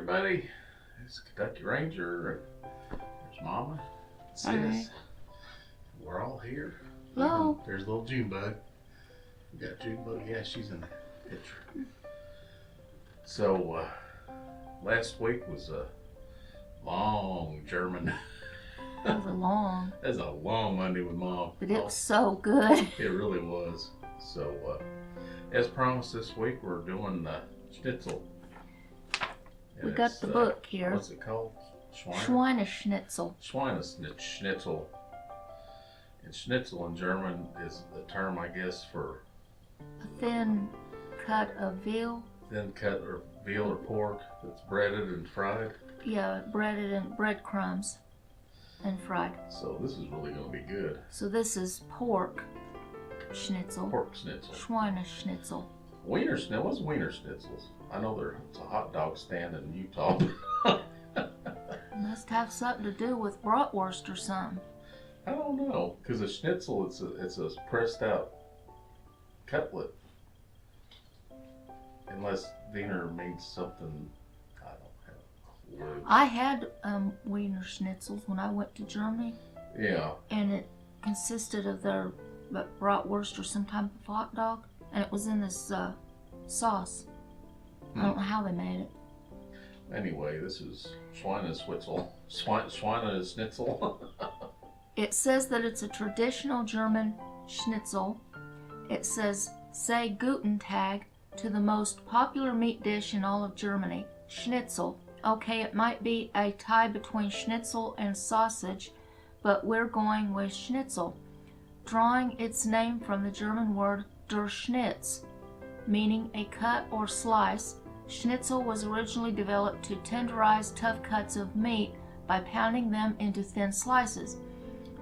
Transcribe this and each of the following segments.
everybody. It's Kentucky Ranger. There's Mama. Sis. Right. We're all here. Hello. There's little Junebug. We got Junebug. Yeah, she's in the picture. So, last week was a long German. That was long. That's a long Monday with Mom. But it was so good. It really was. So, as promised, this week we're doing schnitzel. And We got the book here. What's it called? Schweineschnitzel. Schweineschnitzel. And schnitzel in German is the term, I guess, for A thin cut of veal. thin cut or veal or pork that's breaded and fried. Yeah, breaded in breadcrumbs and fried. So this is really going to be good. So this is pork schnitzel. Pork schnitzel. Schweineschnitzel. Wiener schnitzel. What's wiener schnitzels? I know it's a hot dog stand in Utah. Must have something to do with bratwurst or something. I don't know, because a schnitzel it's a pressed out cutlet. Unless Wiener means something, I don't have a clue. I had Wiener schnitzels when I went to Germany. Yeah. And it consisted of their bratwurst or some type of hot dog. And it was in this sauce. I don't know how they made it. Anyway, this is Schweineschnitzel. Schweineschnitzel. It says that it's a traditional German schnitzel. It says, say Guten Tag to the most popular meat dish in all of Germany, schnitzel. Okay, it might be a tie between schnitzel and sausage, but we're going with schnitzel, drawing its name from the German word der Schnitz, meaning a cut or slice. Schnitzel was originally developed to tenderize tough cuts of meat by pounding them into thin slices.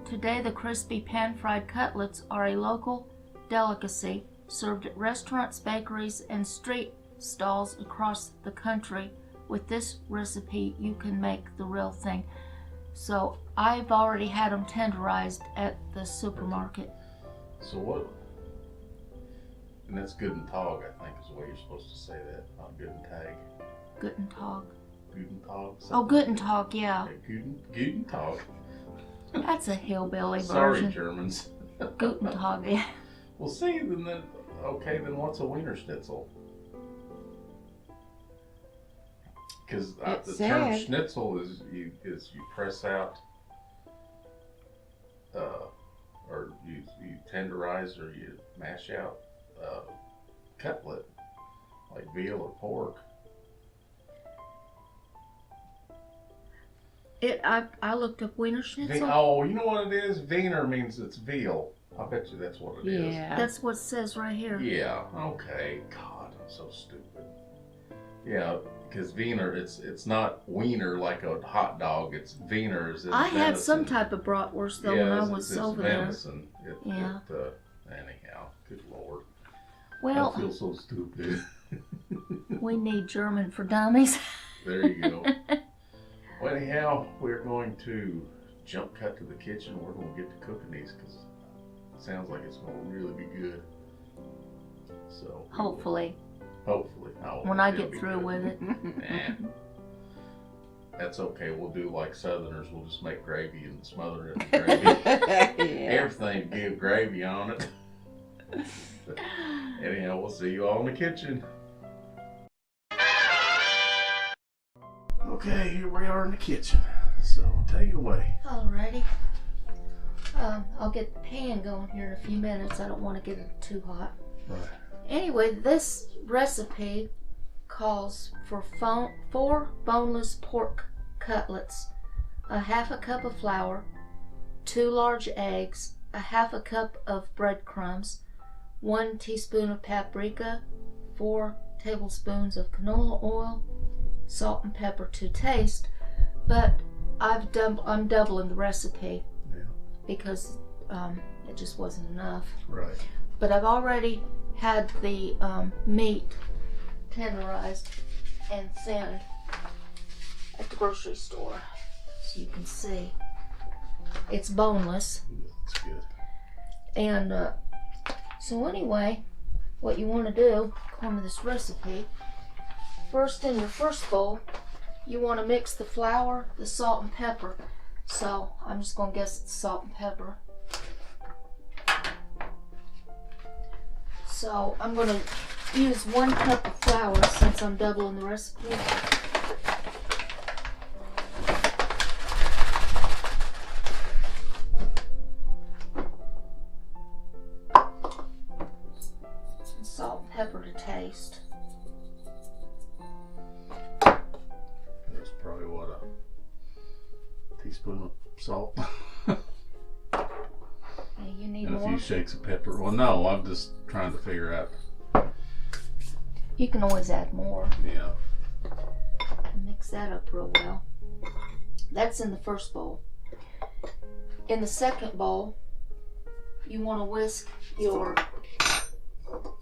Today, the crispy pan-fried cutlets are a local delicacy served at restaurants, bakeries, and street stalls across the country. With this recipe, you can make the real thing. So I've already had them tenderized at the supermarket. So what? And that's Guten Tag, I think, is the way you're supposed to say that, not Guten Tag. Guten Tag. Guten Tag. Oh, Guten Tag, yeah. Okay, Guten Tag. That's a hillbilly Sorry, version. Germans. Guten Tag, yeah. Well, see, then what's a Wiener Schnitzel? Because the term schnitzel is you press out, or you tenderize or you mash out cutlet, like veal or pork. I looked up Wiener Schnitzel. Oh, you know what it is? Wiener means it's veal. I bet you that's what it is. Yeah. That's what it says right here. Yeah, okay. God, I'm so stupid. Yeah, because Wiener, it's not wiener like a hot dog. It's Wiener. I had some type of bratwurst though when I was over venison. there. Anyhow, good Lord. Well, I feel so stupid. We need German for dummies. There you go. Well, anyhow, we're going to jump cut to the kitchen. We're going to get to cooking these because it sounds like it's going to really be good. So Hopefully. Hopefully. When I get through with it. Nah. That's okay. We'll do like Southerners. We'll just make gravy and smother it in gravy. Yeah. Everything give gravy on it. Anyhow, we'll see you all in the kitchen. Okay, here we are in the kitchen. So, take it away. Alrighty. I'll get the pan going here in a few minutes. I don't want to get it too hot. Right. Anyway, this recipe calls for 4 boneless pork cutlets, a half a cup of flour, 2 large eggs, a half a cup of breadcrumbs, 1 teaspoon of paprika, 4 tablespoons of canola oil, salt and pepper to taste. But I'm doubling the recipe because it just wasn't enough. Right. But I've already had the meat tenderized and thinned at the grocery store, so you can see it's boneless. That's good. And so anyway, what you want to do according to this recipe, first in your first bowl you want to mix the flour, the salt, and pepper. So I'm just going to guess it's salt and pepper. So I'm going to use 1 cup of flour since I'm doubling the recipe. And salt and pepper to taste. That's probably what, a teaspoon of salt. Hey, you need and more? a few shakes of pepper. Well, no, I'm just trying to figure out. You can always add more. Yeah. And mix that up real well. That's in the first bowl. In the second bowl, you want to whisk your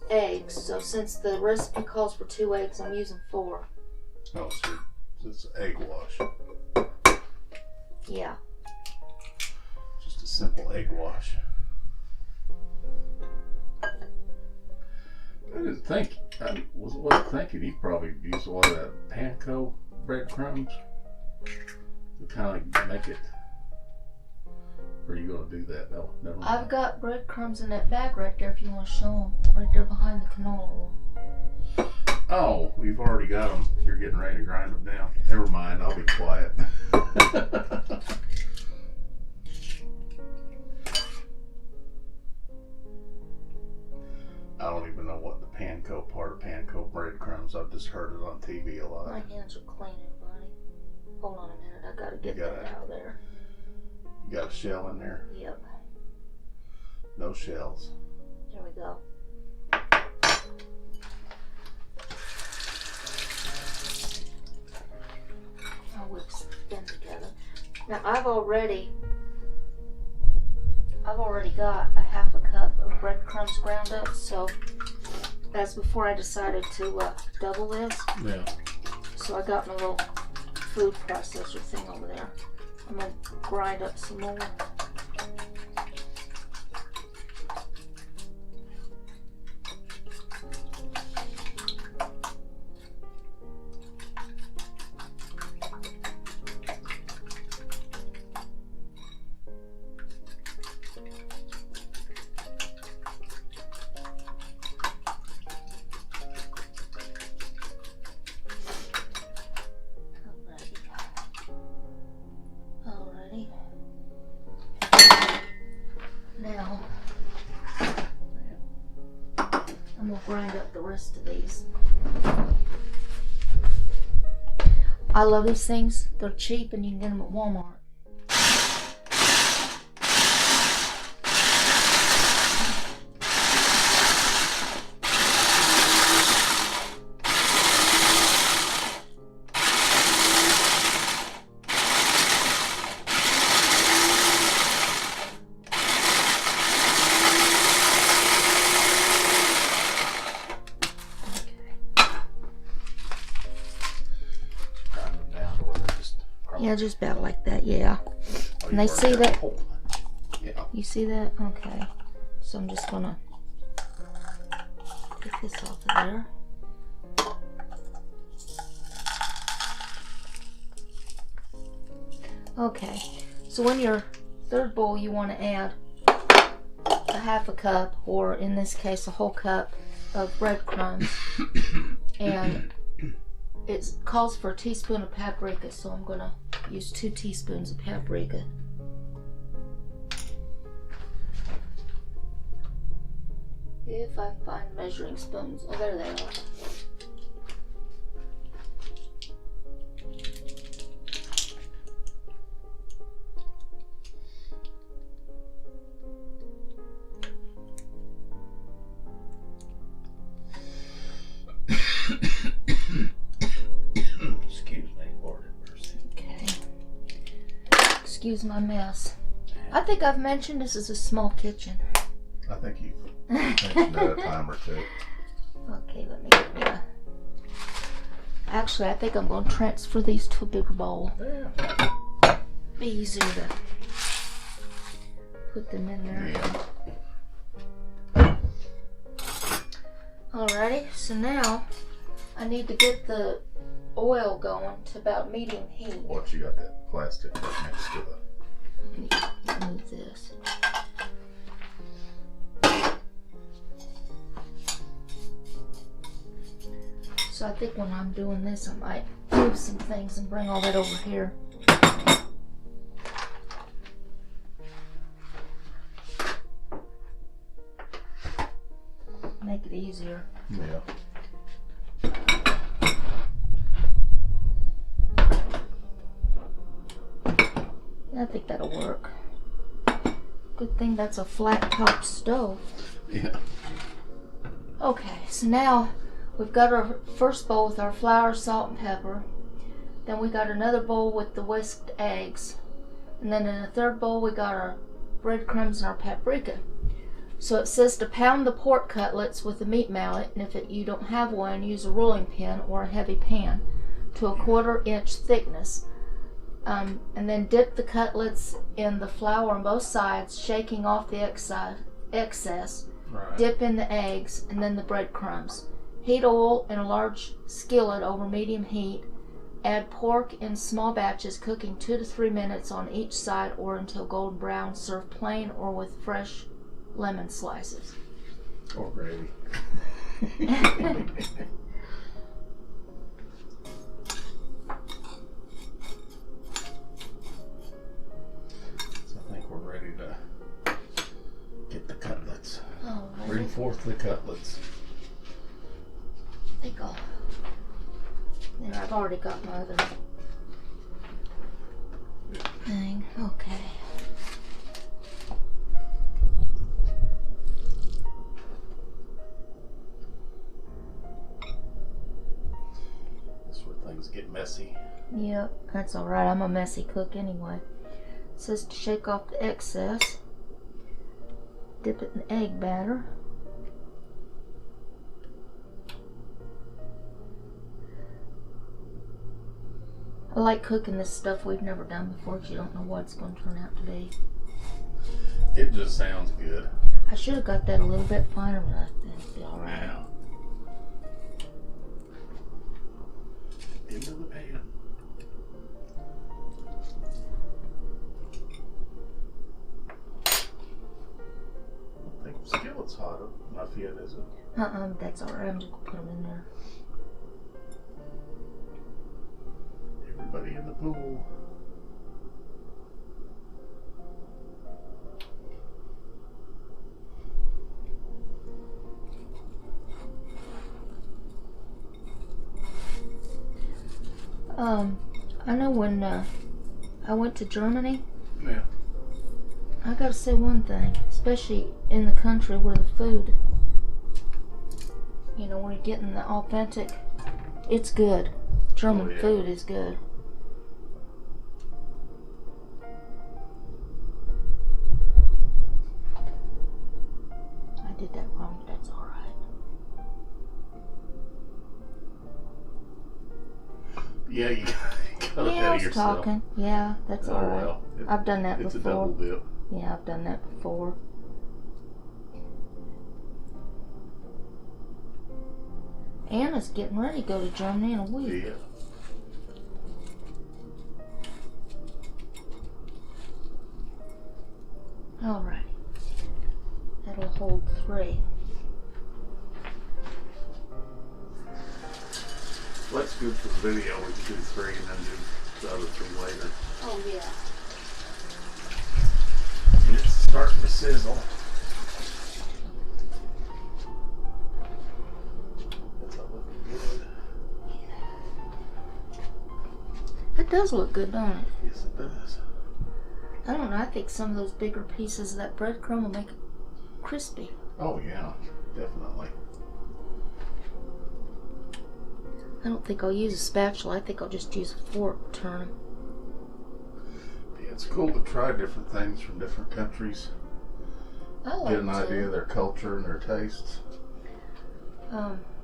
eggs. So since the recipe calls for 2 eggs, I'm using 4. Oh, so it's egg wash. Yeah. Just a simple egg wash. I didn't think, I wasn't thinking you probably use a lot of that panko breadcrumbs to kind of make it. Or are you going to do that? No, never mind. I've got breadcrumbs in that bag right there if you want to show them. Right there behind the canola oil. Oh, we've already got them. You're getting ready to grind them down. Never mind, I'll be quiet. I don't even know what the panko part of panko breadcrumbs. I've just heard it on TV a lot. My hands are clean, everybody. Hold on a minute, I gotta get that out of there. You got a shell in there? Yep. No shells. There we go. I'll whisk them together. Now I've already got a 1/2 cup of breadcrumbs ground up, so that's before I decided to double this. Yeah. So I got my little food processor thing over there. I'm gonna grind up some more. Now, I'm going to grind up the rest of these. I love these things. They're cheap and you can get them at Walmart. Yeah, just about like that, yeah. And they see that? Yeah. You see that? Okay. So I'm just gonna get this off of there. Okay. So in your third bowl, you want to add a 1/2 cup, or in this case, a whole cup of breadcrumbs. And it calls for a teaspoon of paprika, so I'm gonna use 2 teaspoons of paprika. If I find measuring spoons. Oh, there they are. Excuse my mess. I think I've mentioned this is a small kitchen. I think you've mentioned that a time or two. Okay, let me get me a... Actually, I think I'm going to transfer these to a bigger bowl. Yeah. Be easier to put them in there. Yeah. Alrighty, so now I need to get the oil going to about medium heat. Watch, you got that plastic right next to the... Move this. So I think when I'm doing this, I might move some things and bring all that over here. Make it easier. Yeah. I think that'll work. Good thing that's a flat top stove. Yeah. Okay, so now we've got our first bowl with our flour, salt, and pepper. Then we got another bowl with the whisked eggs. And then in the third bowl we got our breadcrumbs and our paprika. So it says to pound the pork cutlets with a meat mallet, and if you don't have one, use a rolling pin or a heavy pan to a 1/4 inch thickness. And then dip the cutlets in the flour on both sides, shaking off the excess. Right. Dip in the eggs and then the breadcrumbs. Heat oil in a large skillet over medium heat. Add pork in small batches, cooking 2 to 3 minutes on each side or until golden brown. Serve plain or with fresh lemon slices. Or gravy. We're ready to get the cutlets. Oh, Bring forth the cutlets. I think I'll... Then I've already got my other thing. Okay. That's where things get messy. Yep, that's alright. I'm a messy cook anyway. It says to shake off the excess, dip it in egg batter, I like cooking this stuff we've never done before because you don't know what it's going to turn out to be. It just sounds good. I should have got that a little bit finer, but I think it'll be alright. Now, into the pan. I think the skillet's hot enough yet, is it? That's alright. I'm just going to put them in there. Everybody in the pool. I know when I went to Germany, Yeah. I gotta say one thing, especially in the country where the food, you know, where you're getting the authentic, it's good. German food is good. I did that wrong, but that's alright. Yeah, you got Yeah, ahead I of was yourself. talking. Yeah, that's alright. Well, I've done that it's before. a double dip. Yeah, I've done that before. Anna's getting ready to go to Germany in a week. Yeah. Alright. That'll hold 3. Well, that's good for the video. We can do 3 and then do the other 3 later. Oh, yeah. And it's starting to sizzle. That's not looking good. That does look good, don't it? Yes, it does. I don't know. I think some of those bigger pieces of that breadcrumb will make it crispy. Oh, yeah. Definitely. I don't think I'll use a spatula. I think I'll just use a fork to turn them. Yeah, it's cool to try different things from different countries. I like Get an to. idea of their culture and their tastes.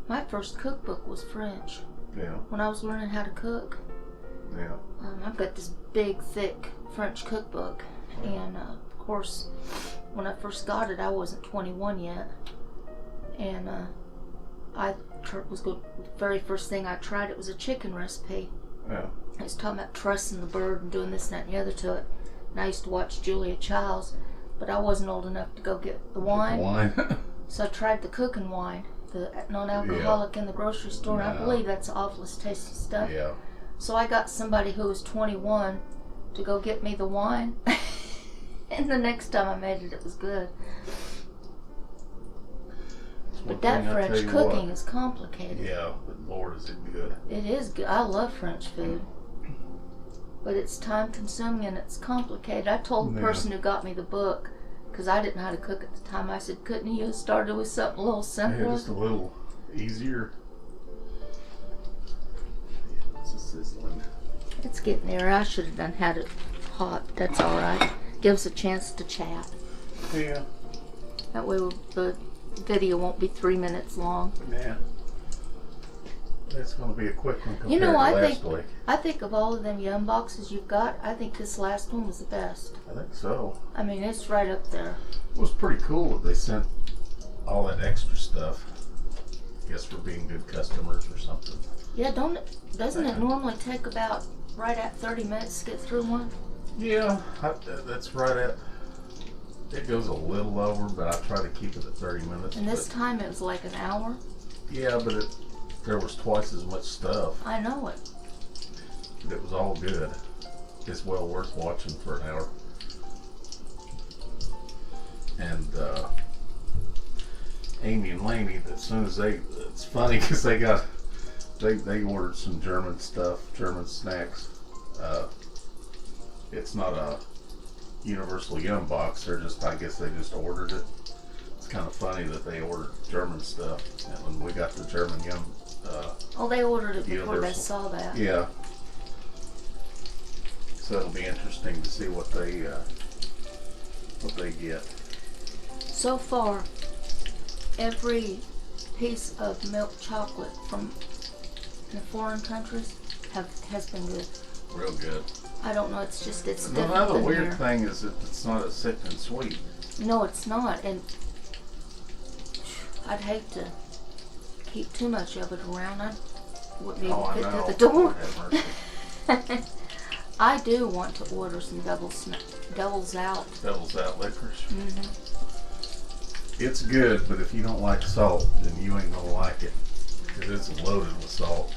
My first cookbook was French. Yeah. When I was learning how to cook, Yeah. I've got this big, thick French cookbook. And, of course, when I first got it, I wasn't 21 yet. And The very first thing I tried, it was a chicken recipe. Yeah. I was talking about trussing the bird and doing this, that, and the other to it. And I used to watch Julia Childs, but I wasn't old enough to go get the wine. So I tried the cooking wine, the non-alcoholic in the grocery store, and I believe that's the awfulest tasting stuff. Yeah. So I got somebody who was 21 to go get me the wine. And the next time I made it, it was good. But that French cooking is complicated. Yeah, but Lord, is it good. It is good. I love French food. But it's time consuming and it's complicated. I told the person who got me the book, because I didn't know how to cook at the time, I said, couldn't you have started with something a little simpler? Yeah, just a little easier. Yeah, it's just sizzling. It's getting there. I should have had it hot. That's all right. Gives a chance to chat. Yeah. That way the video won't be 3 minutes long. Yeah. That's going to be a quick one compared You know, to I last week. I think of all of them Yum boxes you've got, I think this last one was the best. I think so. I mean, it's right up there. It was pretty cool that they sent all that extra stuff. I guess for being good customers or something. Yeah, doesn't it normally take about right at 30 minutes to get through one? Yeah, that's right at. It goes a little over, but I try to keep it at 30 minutes. And this time it was like an hour? Yeah, but there was twice as much stuff. I know it. But it was all good. It's well worth watching for an hour. And Amy and Laney, as soon as it's funny because they ordered some German stuff, German snacks. It's not a Universal Yum box. I guess they just ordered it. It's kind of funny that they ordered German stuff, and when we got the German Yum. They ordered it before Universal. they saw that. Yeah. So it'll be interesting to see what they get. So far, every piece of milk chocolate from the foreign countries has been good. Real good. I don't know, it's different Another than weird here. thing is that it's not as thick and sweet. No, it's not, and I'd hate to keep too much of it around. I wouldn't be able to fit through the door. I do want to order some Devil's Out. Devil's Out licorice. Mm-hmm. It's good, but if you don't like salt, then you ain't gonna like it, because it's loaded with salt.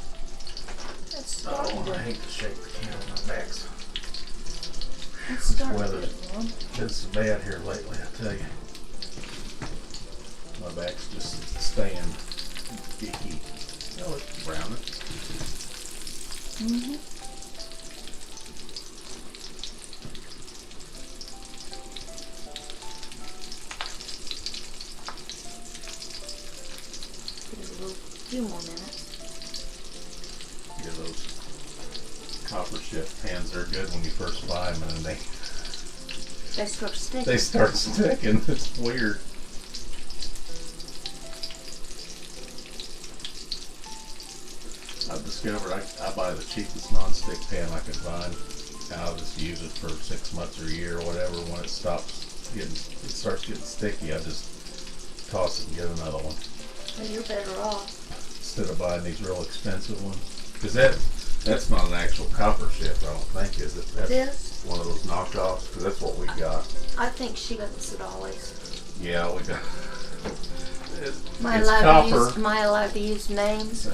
It's I hate to shake the can. My back's. It's starting weather. to get warm. It's bad here lately, I tell you. My back's just staying icky. Oh, it's browning. Mm-hmm. Give it a few more minutes. Yeah, those copper chip pans are good when you first buy them, and then They start sticking. they start sticking. It's weird. I've discovered I buy the cheapest non-stick pan I can find, and I'll just use it for 6 months or a year or whatever. When it starts getting sticky, I just toss it and get another one. Well, you're better off. Instead of buying these real expensive ones. Because that's not an actual copper chip, I don't think, is it? That's This? one of those knockoffs, because that's what we got. I think she got this at Ollie's. Yeah, we got. It's Allowed to copper. use names?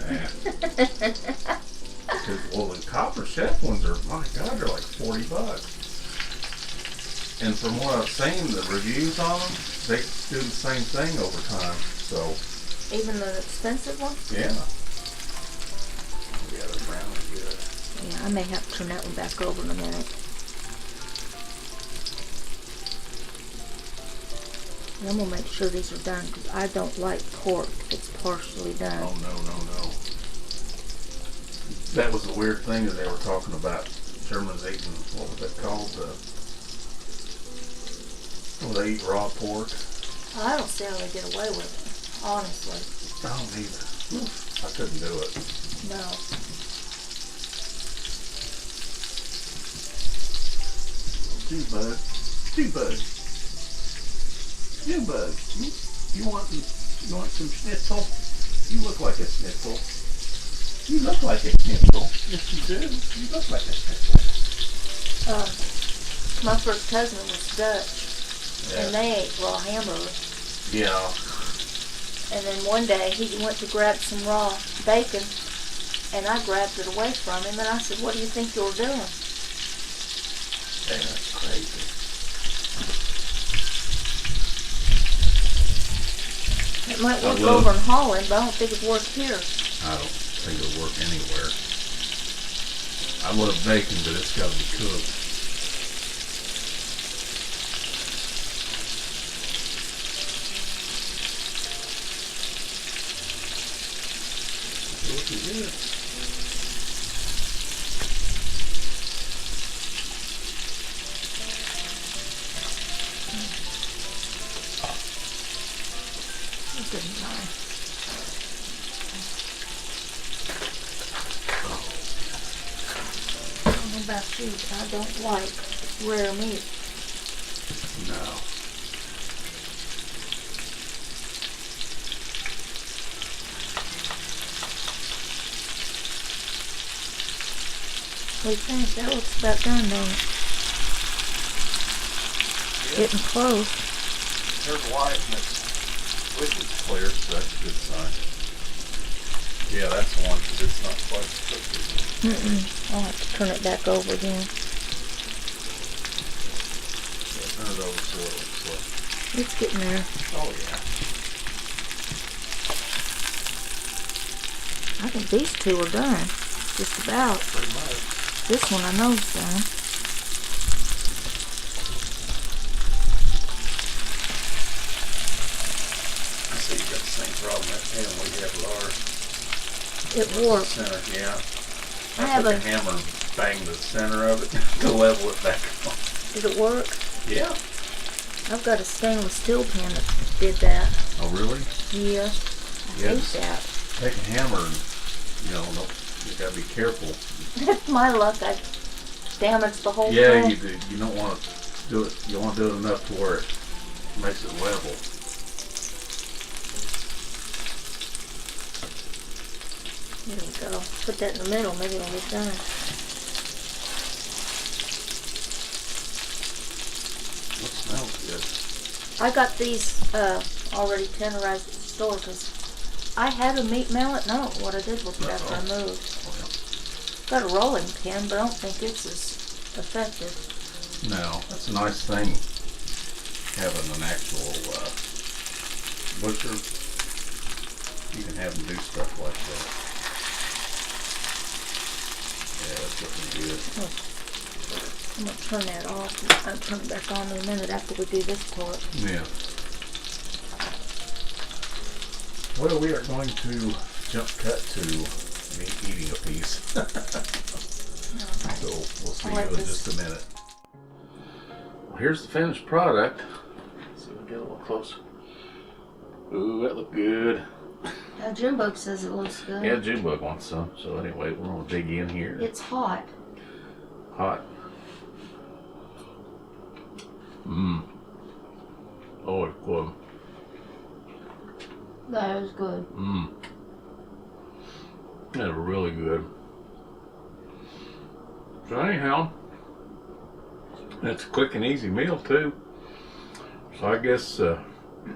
Well, the copper chef ones are, my God, they're like $40. And from what I've seen, the reviews on them, they do the same thing over time. So. Even the expensive ones? Yeah. Yeah, they're brown and good. Yeah, I may have to turn that one back over in a minute. And I'm going to make sure these are done because I don't like pork if it's partially done. Oh, no. That was the weird thing that they were talking about. Germans eating, what was that called? They eat raw pork. I don't see how they get away with it, honestly. I don't either. I couldn't do it. No. Bug. You want some schnitzel? You look like a schnitzel. You look like a schnitzel. Yes, you do. You look like a schnitzel. My first cousin was Dutch, Yeah. and they ate raw hamburger. Yeah. And then one day he went to grab some raw bacon, and I grabbed it away from him, and I said, "What do you think you're doing?" Hey, that's crazy. It might work over in Holland, but I don't think it worked here. I don't think it'll work anywhere. I love bacon, but it's got to be cooked. It's looking good. Good night. I don't know about you, but I don't like rare meat. No. We think that looks about done, don't it? Getting close. There's white and it's liquid clear, so that's a good sign. Yeah, that's the one because it's not quite cooked. I'll have to turn it back over again. Yeah, turn it over so it looks like. It's getting there. Oh yeah. I think these two are done. Just about. Pretty much. This one I know is done. I see you got the same problem that pan we have with ours. It worked. Center, yeah. I I have took a. a hammer and banged the center of it to level it back on. Did it work? Yeah. I've got a stainless steel pan that did that. Oh really? Yeah. I hate that. Take a hammer and, no, you gotta be careful. That's my luck. I damaged the whole Yeah, thing. you do. You don't want to do it. You want to do it enough to where it makes it level. There we go. Put that in the middle. Maybe it'll get done. It smells good. I got these already tenderized at the store because I had a meat mallet and I don't know what I did with it after I moved. Well, Got a rolling pin, but I don't think it's as effective. no, that's a nice thing. Having an actual butcher, you can have them do stuff like that. Yeah, that's looking good. I'm going to turn that off. I'll turn it back on in a minute after we do this part. Yeah. Well, we are going to jump cut to me eating a piece. So we'll see you in just a minute. Well, here's the finished product. So we'll get a little closer. Ooh, that looked good. Junebug says it looks good. Yeah, Junebug wants some. So anyway, we're going to dig in here. It's hot. Hot. Mmm. Oh, it's good. That is good. Mmm. That's really good. So anyhow, it's a quick and easy meal too. So I guess,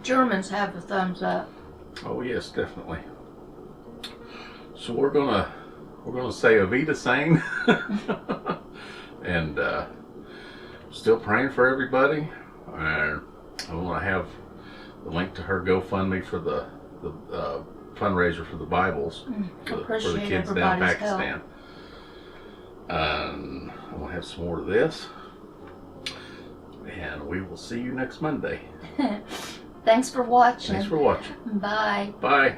Germans have a thumbs up. oh yes, definitely. So we're gonna say Auf Wiedersehen, and still praying for everybody. I want to have the link to her GoFundMe for the fundraiser for the Bibles for the kids down in Pakistan. And I want to have some more of this. And we will see you next Monday. Thanks for watching. Thanks for watching. Bye. Bye.